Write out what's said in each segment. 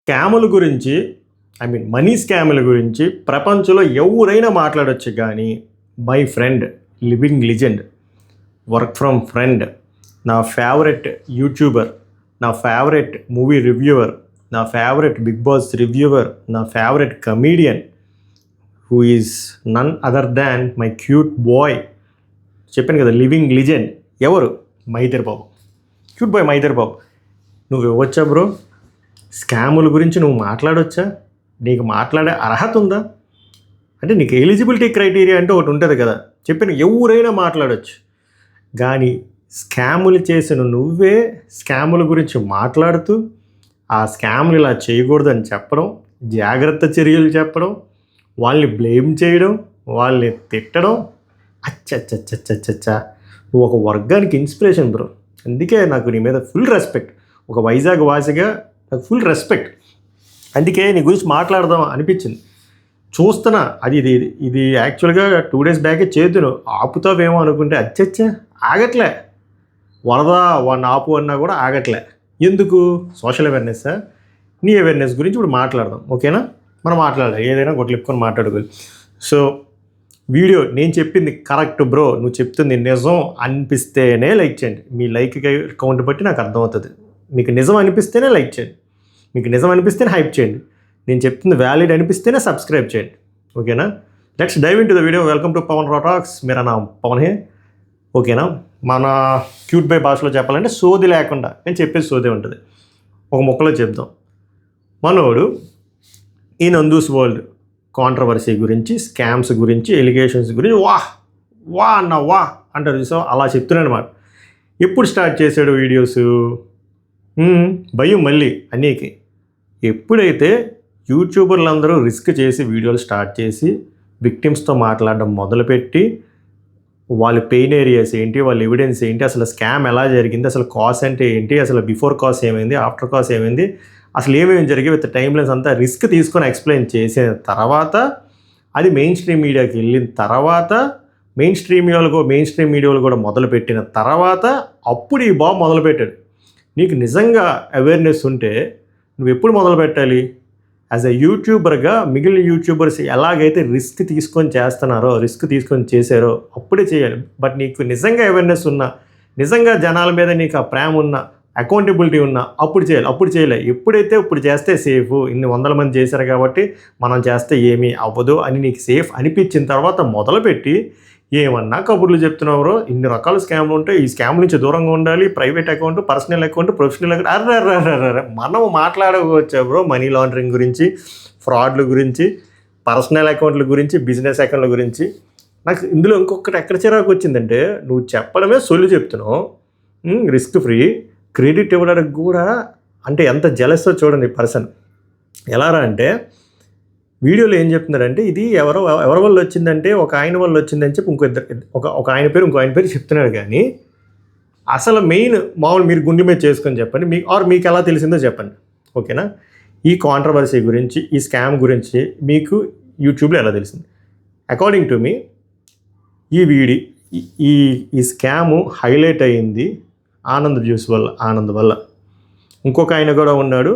స్కాముల గురించి మనీ స్కాముల గురించి ప్రపంచంలో ఎవరైనా మాట్లాడొచ్చు కానీ my friend living legend work from friend నా ఫేవరెట్ యూట్యూబర్, నా ఫేవరెట్ మూవీ రివ్యూవర్, నా ఫేవరెట్ బిగ్ బాస్ రివ్యూవర్, నా favourite comedian who is none other than my cute boy. చెప్పాను కదా, లివింగ్ లిజెండ్. ఎవరు? మైదర్ బాబు. క్యూట్ బాయ్ మైదర్ బాబు. నువ్వు ఇవ్వచ్చా బ్రో? స్కాముల గురించి నువ్వు మాట్లాడవచ్చా? నీకు మాట్లాడే అర్హత ఉందా? అంటే నీకు ఎలిజిబిలిటీ క్రైటీరియా అంటే ఒకటి ఉంటుంది కదా. చెప్పిన ఎవరైనా మాట్లాడవచ్చు. కానీ స్కాములు చేసిన నువ్వే స్కాముల గురించి మాట్లాడుతూ ఆ స్కాములు ఇలా చేయకూడదని చెప్పడం, జాగ్రత్త చర్యలు చెప్పడం, వాళ్ళని బ్లేమ్ చేయడం, వాళ్ళని తిట్టడం, అచ్చచ్చచ్చచ్చచ్చచ్చా నువ్వు ఒక వర్గానికి ఇన్స్పిరేషన్ బ్రో. అందుకే నాకు నీ మీద ఫుల్ రెస్పెక్ట్. ఒక వైజాగ్ వాసిగా నాకు ఫుల్ రెస్పెక్ట్. అందుకే నీ గురించి మాట్లాడదాం అనిపించింది. చూస్తున్నా అది ఇది ఇది యాక్చువల్గా 2 days బ్యాకే చేతును ఆపుతావేమో అనుకుంటే అచ్చచ్చా ఆగట్లే. వరద వాడిని ఆపు అన్నా కూడా ఆగట్లే. ఎందుకు? Social awareness. నీ అవేర్నెస్ గురించి ఇప్పుడు మాట్లాడదాం, ఓకేనా? మనం మాట్లాడాలి, ఏదైనా కొట్లిప్పుకొని మాట్లాడుకోవాలి. సో వీడియో నేను చెప్పింది కరెక్ట్ బ్రో, నువ్వు చెప్తుంది నిజం అనిపిస్తేనే లైక్ చేయండి. మీ లైక్ కౌంట్ బట్టి నాకు అర్థమవుతుంది. మీకు నిజం అనిపిస్తేనే లైక్ చేయండి, మీకు నిజం అనిపిస్తేనే హైప్ చేయండి, నేను చెప్తుంది వ్యాలిడ్ అనిపిస్తేనే సబ్స్క్రైబ్ చేయండి, ఓకేనా? Let's dive into the video. Welcome to Pavan రా టాక్స్. మేరా నామ్ పవన్ హే, ఓకేనా? మన క్యూట్ బై భాషలో చెప్పాలంటే సోది లేకుండా నేను చెప్పేది సోదే ఉంటుంది. ఒక ముక్కలో చెప్దాం. మనోడు ఈ నందూస్ వరల్డ్ కాంట్రవర్సీ గురించి, స్కామ్స్ గురించి, ఎలిగేషన్స్ గురించి వా అన్న వా అంటారు చూసాం, అలా చెప్తున్నాను అనమాట. ఎప్పుడు స్టార్ట్ చేశాడు వీడియోస్? భయం మళ్ళీ అన్నీకి. ఎప్పుడైతే యూట్యూబర్లు అందరూ రిస్క్ చేసి వీడియోలు స్టార్ట్ చేసి విక్టిమ్స్తో మాట్లాడడం మొదలుపెట్టి వాళ్ళ పెయిన్ ఏరియాస్ ఏంటి, వాళ్ళ ఎవిడెన్స్ ఏంటి, అసలు స్కామ్ ఎలా జరిగింది, అసలు కాస్ అంటే ఏంటి, అసలు బిఫోర్ కాస్ ఏమైంది, ఆఫ్టర్ కాస్ ఏమైంది, అసలు ఏమేమి జరిగాయి విత్ టైమ్ లైన్స్ అంతా రిస్క్ తీసుకొని ఎక్స్ప్లెయిన్ చేసిన తర్వాత అది మెయిన్ స్ట్రీమ్ మీడియాకి వెళ్ళిన తర్వాత మెయిన్ స్ట్రీమ్ మీడియాలు కూడా మొదలుపెట్టిన తర్వాత అప్పుడు ఈ బాబు మొదలుపెట్టాడు. నీకు నిజంగా అవేర్నెస్ ఉంటే నువ్వు ఎప్పుడు మొదలు పెట్టాలి? యాజ్ అ యూట్యూబర్గా మిగిలిన యూట్యూబర్స్ ఎలాగైతే రిస్క్ తీసుకొని చేస్తున్నారో, రిస్క్ తీసుకొని చేశారో అప్పుడే చేయాలి. బట్ నీకు నిజంగా అవేర్నెస్ ఉన్నా, నిజంగా జనాల మీద నీకు ఆ ప్రేమ ఉన్నా, అకౌంటబిలిటీ ఉన్నా అప్పుడు చేయాలి. అప్పుడు చేయలే. ఎప్పుడైతే ఇప్పుడు చేస్తే సేఫ్, ఇన్ని 100 మంది చేశారు కాబట్టి మనం చేస్తే ఏమీ అవ్వదు అని నీకు సేఫ్ అనిపించిన తర్వాత మొదలుపెట్టి ఏమన్నా కబుర్లు చెప్తున్నావు బ్రో. ఇన్ని రకాల స్కామ్లు ఉంటాయి, ఈ స్కామ్ నుంచి దూరంగా ఉండాలి. Private account, personal account, professional account, అర్రర్రర్ర మనం మాట్లాడవచ్చా బ్రో? మనీ లాండరింగ్ గురించి, ఫ్రాడ్ల గురించి, పర్సనల్ అకౌంట్ల గురించి, బిజినెస్ అకౌంట్ల గురించి. నాకు ఇందులో ఇంకొకటి ఎక్కడ చిరాకు వచ్చిందంటే, నువ్వు చెప్పడమే సొల్లు చెప్తున్నావు, రిస్క్ ఫ్రీ, క్రెడిట్ ఇవ్వడానికి కూడా అంటే ఎంత జెలస్తో చూడండి పర్సన్. ఎలారా అంటే వీడియోలో ఏం చెప్తున్నారంటే ఇది ఎవరి వల్ల వచ్చిందంటే ఒక ఆయన వల్ల వచ్చిందని చెప్పి ఒక ఆయన పేరు చెప్తున్నాడు. కానీ అసలు మెయిన్ మామూలు మీరు గుండె మీద చేసుకొని చెప్పండి, మీకు ఎలా తెలిసిందో చెప్పండి, ఓకేనా? ఈ కాంట్రవర్సీ గురించి, ఈ స్కామ్ గురించి మీకు యూట్యూబ్లో ఎలా తెలిసింది? అకార్డింగ్ టు మీ ఈ స్కాము హైలైట్ అయ్యింది ఆనంద్ వల్ల. ఇంకొక ఆయన కూడా ఉన్నాడు,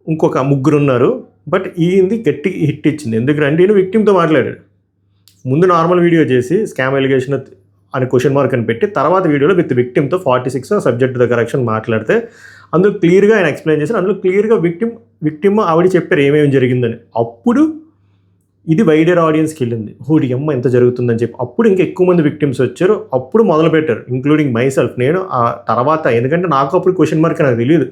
ఇంకొక ముగ్గురు ఉన్నారు. బట్ ఈయనది గట్టి హిట్ ఇచ్చింది. ఎందుకంటే ఈయన విక్టిమ్తో మాట్లాడాడు. ముందు నార్మల్ వీడియో చేసి స్కామ్ ఎలిగేషన్ అని క్వశ్చన్ మార్క్ అని పెట్టి తర్వాత వీడియోలో విత్ విక్టిమ్తో 46 సబ్జెక్ట్ ద కరెక్షన్ మాట్లాడితే అందులో క్లియర్గా ఆయన ఎక్స్ప్లెయిన్ చేశారు. అందులో క్లియర్గా విక్టిమ్ ఆవిడ చెప్పారు ఏమేమి జరిగిందని. అప్పుడు ఇది వైడర్ ఆడియన్స్కి వెళ్ళింది. హోడి అమ్మ ఎంత జరుగుతుందని చెప్పి అప్పుడు ఇంకా ఎక్కువ మంది విక్టిమ్స్ వచ్చారు. అప్పుడు మొదలుపెట్టారు, ఇంక్లూడింగ్ మై సెల్ఫ్. నేను ఆ తర్వాత, ఎందుకంటే నాకు అప్పుడు క్వశ్చన్ మార్క్ నాకు తెలియదు,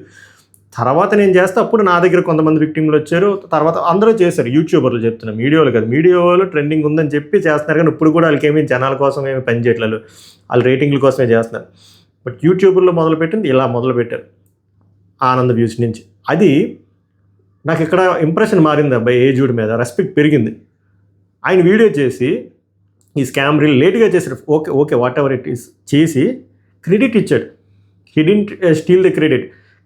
తర్వాత నేను చేస్తే అప్పుడు నా దగ్గర కొంతమంది విక్టిమ్లు వచ్చారు. తర్వాత అందరూ చేశారు, యూట్యూబర్లు చెప్తున్నాం, వీడియోలు కాదు. వీడియోలో ట్రెండింగ్ ఉందని చెప్పి చేస్తున్నారు. కానీ ఇప్పుడు కూడా వాళ్ళకి ఏమీ జనాల కోసం ఏమి పని చేయట్లేదు, వాళ్ళు రేటింగ్ల కోసమే చేస్తున్నారు. బట్ యూట్యూబర్లో మొదలుపెట్టింది ఇలా మొదలుపెట్టారు, ఆనంద్ వ్యూస్ నుంచి. అది నాకు ఇక్కడ ఇంప్రెషన్ మారింది అబ్బాయి, ఏజ్డ్ మీద రెస్పెక్ట్ పెరిగింది. ఆయన వీడియో చేసి ఈ స్కామ్ రీల్ లేట్గా చేశాడు, okay what ever it is చేసి క్రెడిట్ ఇచ్చాడు. He didn't steal the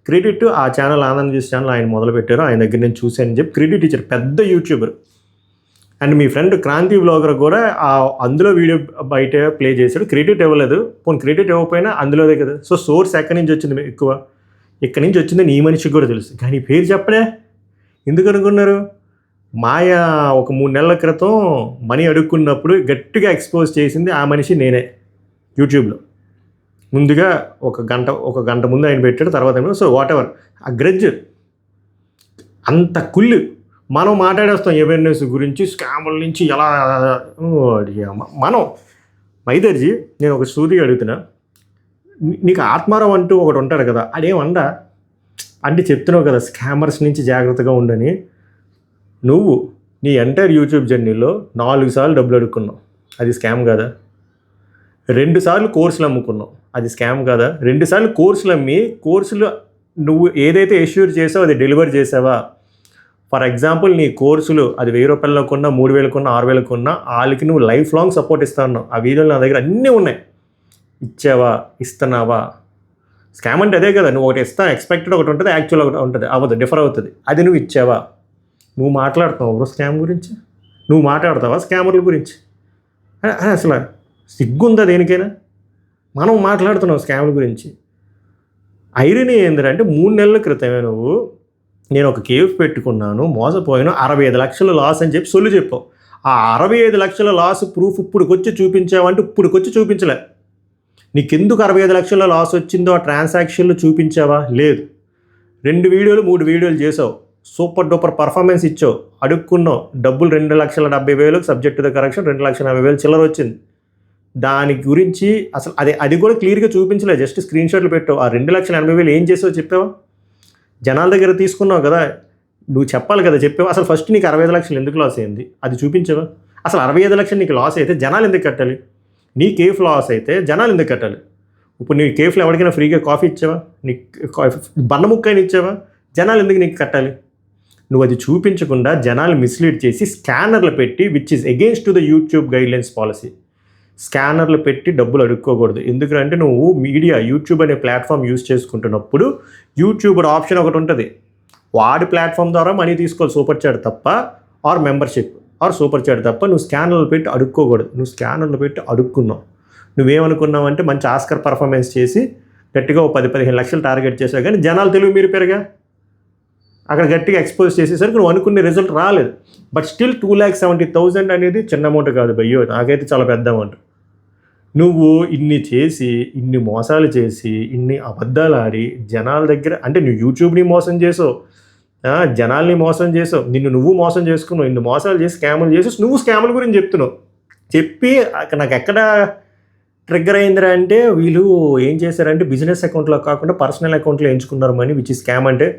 credit ఆ ఛానల్, ఆనంద్ వ్యూస్ ఛానల్ ఆయన మొదలుపెట్టారు, ఆయన దగ్గర నేను చూశానని చెప్పి క్రెడిట్ ఇచ్చారు. పెద్ద యూట్యూబర్. అండ్ మీ ఫ్రెండ్ క్రాంతి వ్లాగర్ కూడా అందులో వీడియో బయట ప్లే చేశాడు, క్రెడిట్ ఇవ్వలేదు. పోనీ క్రెడిట్ ఇవ్వకపోయినా అందులోదే కదా. సో సోర్స్ ఎక్కడి నుంచి వచ్చింది ఎక్కువ, ఇక్కడి నుంచి వచ్చిందని ఈ మనిషికి కూడా తెలుసు. కానీ పేరు చెప్పడే, ఎందుకు అనుకున్నారు? మాయ ఒక 3 నెలల క్రితం మనీ అడుక్కున్నప్పుడు గట్టిగా ఎక్స్పోజ్ చేసింది ఆ మనిషి నేనే యూట్యూబ్లో. ముందుగా ఒక గంట ముందు ఆయన పెట్టాడు, తర్వాత సో వాట్ ఎవర్ ఆ గ్రడ్జ్ అంత కుళ్ళు మనం మాట్లాడేస్తాం అవేర్నెస్ గురించి, స్కాముల నుంచి ఎలా మనం. మైదర్జీ, నేను ఒక సూర్యుడు అడుగుతున్నా, నీకు ఆత్మారావు అంటూ ఒకటి ఉంటాడు కదా, అదేమండా అంటే చెప్తున్నావు కదా స్కామర్స్ నుంచి జాగ్రత్తగా ఉండని. నువ్వు నీ ఎంటైర్ యూట్యూబ్ జర్నీలో 4 సార్లు డబ్బులు అడుక్కున్నావు, అది స్కామ్ కాదా? 2 సార్లు కోర్సులు అమ్ముకున్నావు, అది స్కామ్ కాదా? 2 సార్లు కోర్సులు అమ్మి కోర్సులు నువ్వు ఏదైతే ఎష్యూర్ చేసావో అది డెలివర్ చేసావా? ఫర్ ఎగ్జాంపుల్ నీ కోర్సులు అది 1000 రూపాయల్లో కొన్నా, 3000 కొన్నా, 6000 కొన్నా, వాళ్ళకి నువ్వు లైఫ్ లాంగ్ సపోర్ట్ ఇస్తా ఉన్నావు. ఆ వీడియోలు నా దగ్గర అన్నీ ఉన్నాయి. ఇచ్చావా? ఇస్తున్నావా? స్కామ్ అంటే అదే కదా, నువ్వు ఒకటి ఇస్తా, ఎక్స్పెక్టెడ్ ఒకటి ఉంటుంది, యాక్చువల్ ఒకటి ఉంటుంది, అవ్వదు, డిఫర్ అవుతుంది. అది నువ్వు ఇచ్చావా? నువ్వు మాట్లాడుతున్నావు బ్రో స్కామ్ గురించి? నువ్వు మాట్లాడతావా స్కామర్ల గురించి? అసలు సిగ్గుందా దేనికైనా? మనం మాట్లాడుతున్నావు స్కామ్ల గురించి. ఐరనీ ఏంటంటే 3 నెలల క్రితమే నేను ఒక కేఫ్ పెట్టుకున్నాను, మోసపోయాను, 65 లక్షల లాస్ అని చెప్పి సొల్లు చెప్పావు. ఆ 65 లక్షల లాస్ ప్రూఫ్ ఇప్పుడుకొచ్చి చూపించావంటే ఇప్పుడుకొచ్చి చూపించలే. నీకెందుకు 65 లక్షల లాస్ వచ్చిందో ఆ ట్రాన్సాక్షన్లు చూపించావా? లేదు. 2 వీడియోలు 3 వీడియోలు చేసావు, సూపర్ డూపర్ పర్ఫార్మెన్స్ ఇచ్చావు, అడుక్కున్నావు, డబ్బులు 2,70,000 సబ్జెక్ట్ ద కరెక్షన్ 2,40,000 చిల్లర వచ్చింది. దాని గురించి అసలు అది కూడా క్లియర్గా చూపించలేదు, జస్ట్ స్క్రీన్ షాట్లు పెట్టావు. ఆ 2,80,000 ఏం చేసావు చెప్పావా? జనాల దగ్గర తీసుకున్నావు కదా, నువ్వు చెప్పాలి కదా, చెప్పావు. అసలు ఫస్ట్ నీకు 65 లక్షలు ఎందుకు లాస్ అయింది అది చూపించావా? అసలు 65 లక్షలు నీకు లాస్ అయితే జనాలు ఎందుకు కట్టాలి? నీ కేఫ్ లాస్ అయితే జనాలు ఎందుకు కట్టాలి? ఇప్పుడు నీ కేఫ్లో ఎవరికైనా ఫ్రీగా కాఫీ ఇచ్చావా? బన్నముక్కైనా ఇచ్చావా? జనాలు ఎందుకు నీకు కట్టాలి? నువ్వు అది చూపించకుండా జనాలు మిస్లీడ్ చేసి స్కానర్లు పెట్టి, which is against to the YouTube guidelines policy. స్కానర్లు పెట్టి డబ్బులు అడుక్కోకూడదు. ఎందుకంటే నువ్వు యూట్యూబ్ అనే ప్లాట్ఫామ్ యూజ్ చేసుకుంటున్నప్పుడు యూట్యూబర్ ఆప్షన్ ఒకటి ఉంటుంది, వాడి ప్లాట్ఫామ్ ద్వారా మనీ తీసుకోవాలి, సూపర్ చాట్ తప్ప, or membership or super chat తప్ప. నువ్వు స్కానర్లు పెట్టి అడుక్కోకూడదు. నువ్వు స్కానర్లు పెట్టి అడుక్కున్నావు. నువ్వేమనుకున్నావు అంటే మంచి ఆస్కర్ పర్ఫార్మెన్స్ చేసి గట్టిగా 10-15 లక్షలు టార్గెట్ చేసావు, కానీ జనాలు తెలుగు మీరు పెరిగా అక్కడ గట్టిగా ఎక్స్పోజ్ చేసేసరికి నువ్వు అనుకునే రిజల్ట్ రాలేదు. బట్ స్టిల్ 2,70,000 అనేది చిన్న అమౌంట్ కాదు భయ్యో, నాకైతే చాలా పెద్ద అమౌంట్. నువ్వు ఇన్ని చేసి, ఇన్ని మోసాలు చేసి, ఇన్ని అబద్ధాలు ఆడి జనాల దగ్గర, అంటే నువ్వు యూట్యూబ్ని మోసం చేసావు, జనాల్ని మోసం చేసావు, నువ్వు మోసం చేసుకున్నావు, ఇన్ని మోసాలు చేసి స్కాములు చేసి నువ్వు స్కాముల గురించి చెప్తున్నావు. చెప్పి నాకు ఎక్కడ ట్రిగ్గర్ అయిందిరా అంటే, వీళ్ళు ఏం చేశారంటే బిజినెస్ అకౌంట్లో కాకుండా పర్సనల్ అకౌంట్లో ఎంచుకున్నారు మనీ, విచ్ ఈ స్కామ్. అంటే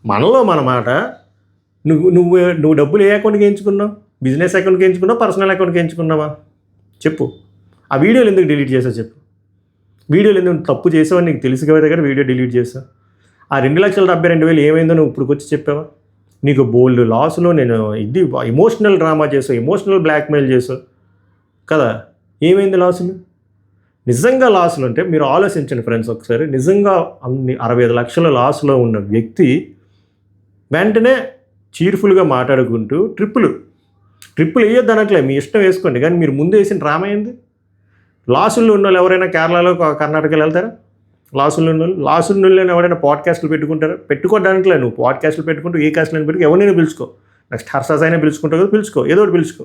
మనలో మన మాట, నువ్వు డబ్బులు ఏ అకౌంట్కి ఎంచుకున్నావు? బిజినెస్ అకౌంట్కి ఎంచుకున్నావు, పర్సనల్ అకౌంట్కి ఎంచుకున్నావా? చెప్పు. ఆ వీడియోలు ఎందుకు డిలీట్ చేసావు చెప్పు. వీడియోలు ఎందుకు తప్పు చేసావని నీకు తెలుసు కదా దగ్గర వీడియో డిలీట్ చేసావు. ఆ 2,72,000 ఏమైందో నువ్వు ఇప్పుడు వచ్చి చెప్పావా? నీకు బోల్డ్ లాస్లో నేను ఎమోషనల్ డ్రామా చేసావు, ఎమోషనల్ బ్లాక్మెయిల్ చేసావు కదా. ఏమైంది లాసులు? నిజంగా లాసులు అంటే మీరు ఆలోచించండి ఫ్రెండ్స్ ఒకసారి. నిజంగా 65 లక్షల లాస్లో ఉన్న వ్యక్తి వెంటనే చీర్ఫుల్గా మాట్లాడుకుంటూ ట్రిప్పులు వేయొద్దు అనట్లే, మీ ఇష్టం వేసుకోండి, కానీ మీరు ముందు వేసిన డ్రామా ఏంది? లాసుల్లో ఉన్న వాళ్ళు ఎవరైనా కేరళలో కర్ణాటకలో వెళ్తారా? లాసుల్లో ఉన్న వాళ్ళు ఎవరైనా పాడ్కాస్ట్లు పెట్టుకుంటారా? పెట్టుకోవడానికిలే. నువ్వు పాడ్కాస్ట్లు పెట్టుకుంటూ ఏ కాస్ట్లను పెట్టుకో, ఎవరినైనా పిలుచుకో, నెక్స్ట్ హర్షాస్ అయినా పిలుచుకుంటావు కదా, పిలుచుకో, ఏదో ఒకటి పిలుచుకో,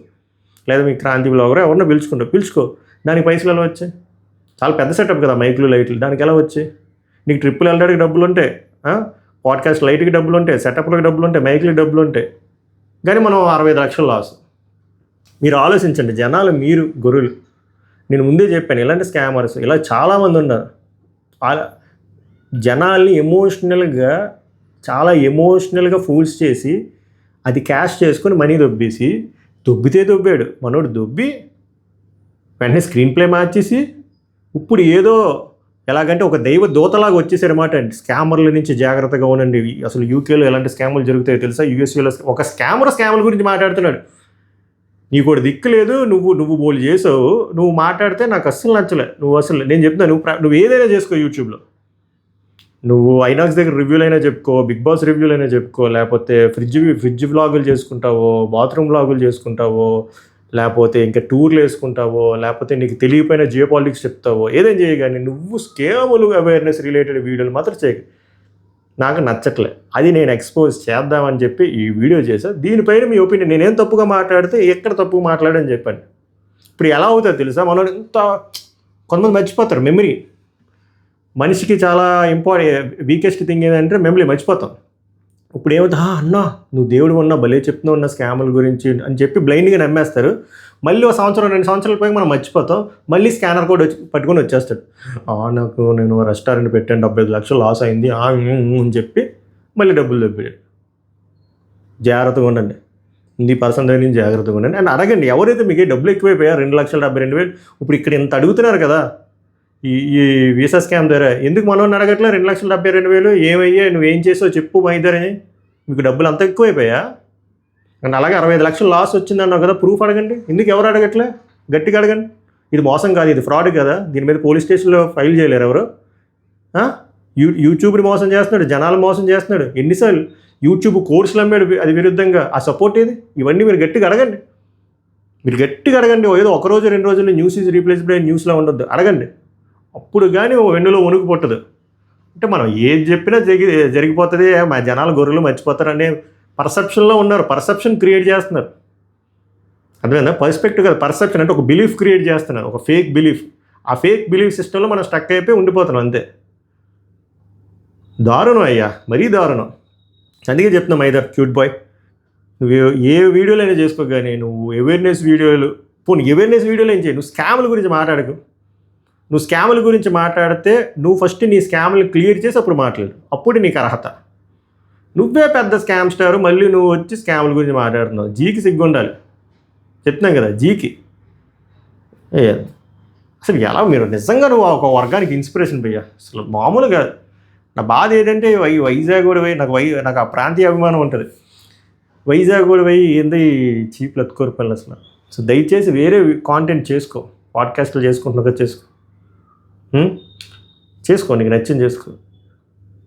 లేదా మీ క్రాంతి బ్లాగర్ ఎవరినో పిలుచుకో. దానికి పైసలు ఎలా వచ్చాయి? చాలా పెద్ద సెటప్ కదా, మైకులు లైట్లు, దానికి ఎలా వచ్చాయి? నీకు ట్రిప్పులు వెళ్ళడానికి డబ్బులు ఉంటాయి, పాడ్కాస్ట్ లైట్కి డబ్బులు ఉంటాయి, సెటప్లకు డబ్బులు ఉంటాయి, మైకులకి డబ్బులు ఉంటాయి, కానీ మనం 65 లక్షలు లాస్. మీరు ఆలోచించండి, జనాలు మీరు గొర్రెలు. నేను ముందే చెప్పాను, ఇలాంటి స్కామర్స్ ఇలా చాలామంది ఉన్నారు. జనాల్ని చాలా ఎమోషనల్గా ఫూల్స్ చేసి అది క్యాష్ చేసుకొని మనీ దొబ్బితే మనోడు దొబ్బి వెంటనే స్క్రీన్ ప్లే మార్చేసి ఇప్పుడు ఏదో ఎలాగంటే ఒక దైవ దూతలాగా వచ్చేసారన్నమాట. స్కామర్ల నుంచి జాగ్రత్తగా ఉండండి. అసలు యూకేలో ఎలాంటి స్కాములు జరుగుతాయో తెలుసా? యూఎస్ఏలో ఒక స్కామర్ల గురించి మాట్లాడుతున్నాడు. నీకు కూడా దిక్కు లేదు, నువ్వు బోల్ చేసావు, నువ్వు మాట్లాడితే నాకు అస్సలు నచ్చలే. నేను చెప్తున్నా, నువ్వు ఏదైనా చేసుకో యూట్యూబ్లో. నువ్వు ఐనాక్స్ దగ్గర రివ్యూలు అయినా చెప్పుకో, బిగ్ బాస్ రివ్యూలు అయినా చెప్పుకో, లేకపోతే ఫ్రిడ్జ్ వ్లాగులు చేసుకుంటావో, బాత్రూమ్ వ్లాగులు చేసుకుంటావో, లేకపోతే ఇంకా టూర్లు వేసుకుంటావో, లేకపోతే నీకు తెలియపోయిన జియో పాలిటిక్స్ చెప్తావో, ఏదైనా చేయగానే నువ్వు స్కేములు అవేర్నెస్ రిలేటెడ్ వీడియోలు మాత్రం చేయకు. నాకు నచ్చట్లే, అది నేను ఎక్స్పోజ్ చేద్దామని చెప్పి ఈ వీడియో చేశాను. దీనిపైన మీ ఒపీనియన్, నేనేం తప్పుగా మాట్లాడితే ఎక్కడ తప్పుగా మాట్లాడని చెప్పండి. ఇప్పుడు ఎలా అవుతుందో తెలుసా, మనోడు ఇంత కొంతమంది మర్చిపోతారు మెమరీ. మనిషికి చాలా వీకెస్ట్ థింగ్ ఏంటంటే మెమరీ, మర్చిపోతాం. ఇప్పుడు ఏమవుతుంది, అన్నా నువ్వు దేవుడు ఉన్నా భలే చెప్తున్నావు ఉన్న స్కాముల గురించి అని చెప్పి బ్లైండ్గా నమ్మేస్తారు. మళ్ళీ ఒక సంవత్సరం 2 సంవత్సరాల పైన మనం మర్చిపోతాం. మళ్ళీ స్కానర్ కోడ్ పట్టుకొని వచ్చేస్తాడు. నేను రెస్టారెంట్ పెట్టాను 75 లక్షలు లాస్ అయింది అని చెప్పి మళ్ళీ డబ్బులు దొబ్బాడు. జాగ్రత్తగా ఉండండి, ఈ పర్సన్ దగ్గర నుంచి జాగ్రత్తగా ఉండండి అని అడగండి. ఎవరైతే మీకు డబ్బులు ఎక్కువైపోయా 2,72,000, ఇప్పుడు ఇక్కడ ఇంత అడుగుతున్నారు కదా ఈ వీసా స్కామ్ ద్వారా, ఎందుకు మనోని అడగట్లే 2,72,000 ఏమయ్యా నువ్వేం చేసావు చెప్పు మా ఇద్దరని? మీకు డబ్బులు అంత ఎక్కువైపోయా? అండ్ అలాగే 65 లక్షలు లాస్ వచ్చిందన్నావు కదా, ప్రూఫ్ అడగండి. ఎందుకు ఎవరు అడగట్లే? గట్టిగా అడగండి. ఇది మోసం కాదు, ఇది ఫ్రాడ్ కదా, దీని మీద పోలీస్ స్టేషన్లో ఫైల్ చేయలేరు ఎవరు? యూట్యూబ్ని మోసం చేస్తున్నాడు, జనాలు మోసం చేస్తున్నాడు. ఎన్నిసార్లు యూట్యూబ్ కోర్సులు అమ్మాడు అది విరుద్ధంగా, ఆ సపోర్ట్ ఏది? ఇవన్నీ మీరు గట్టిగా అడగండి. ఏదో ఒక రోజు 2 రోజుల్లో న్యూస్ ఈజ్ రీప్లేస్డ్ బై న్యూస్లో ఉండొద్దు, అడగండి. అప్పుడు కానీ వెన్నులో వణుకు పుట్టదు. అంటే మనం ఏది చెప్పినా జరిగిపోతుంది, మా జనాలు గొర్రెలు మర్చిపోతారనే పర్సెప్షన్లో ఉన్నారు. పర్సెప్షన్ క్రియేట్ చేస్తున్నారు, అర్థమైందా? పర్స్పెక్టివ్ కదా, పర్సెప్షన్ అంటే ఒక బిలీఫ్ క్రియేట్ చేస్తున్నారు, ఒక ఫేక్ బిలీఫ్. ఆ ఫేక్ బిలీఫ్ సిస్టంలో మనం స్టక్ అయిపోయి ఉండిపోతున్నాం అంతే. దారుణం అయ్యా, మరీ దారుణం. అందుకే చెప్తున్నాం మైదర్ క్యూట్ బాయ్, నువ్వు ఏ వీడియోలు అయినా చేసుకో, కానీ నువ్వు అవేర్నెస్ వీడియోలు ఏం చేయి. నువ్వు స్కాముల గురించి మాట్లాడకు. నువ్వు స్కాముల గురించి మాట్లాడితే నువ్వు ఫస్ట్ నీ స్కామ్లు క్లియర్ చేసి అప్పుడు మాట్లాడు, అప్పుడు నీకు అర్హత. నువ్వే పెద్ద స్కామ్ స్టారు, మళ్ళీ నువ్వు వచ్చి స్కాముల గురించి మాట్లాడుతున్నావు. జీకి సిగ్గు ఉండాలి, చెప్తున్నాం కదా జీకి. అసలు ఎలా మీరు నిజంగా నువ్వు ఒక వర్గానికి ఇన్స్పిరేషన్ పోయా, అసలు మామూలుగా. నా బాధ ఏంటంటే వైజాగ్ కూడా పోయి నాకు ఆ ప్రాంతీయ అభిమానం ఉంటుంది. వైజాగ్ కూడా పోయి ఏంది చీప్ లత్కోరు పనులు అసలు. సో దయచేసి వేరే కాంటెంట్ చేసుకో, పాడ్కాస్ట్లు చేసుకుంటున్నా చేసుకో, నీకు నచ్చింది చేసుకో.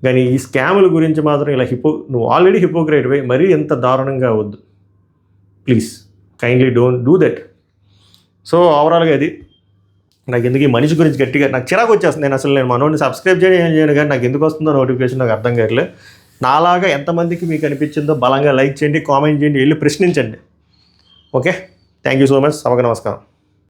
కానీ ఈ స్కాముల గురించి మాత్రం ఇలా నువ్వు ఆల్రెడీ హిపోక్రైట్ పోయి మరీ ఎంత దారుణంగా అవద్దు please. Kindly don't do that. So ఓవరాల్గా అది నాకు ఎందుకు ఈ మనిషి గురించి గట్టిగా నాకు చిరాకు వచ్చేస్తుంది. నేను మనోడిని సబ్స్క్రైబ్ చేయను కానీ నాకు ఎందుకు వస్తుందో నోటిఫికేషన్ నాకు అర్థం కావట్లేదు. నాలాగా ఎంతమందికి మీకు అనిపించిందో బలంగా లైక్ చేయండి, కామెంట్ చేయండి, వెళ్ళి ప్రశ్నించండి. Okay, thank you so much. సభకు నమస్కారం.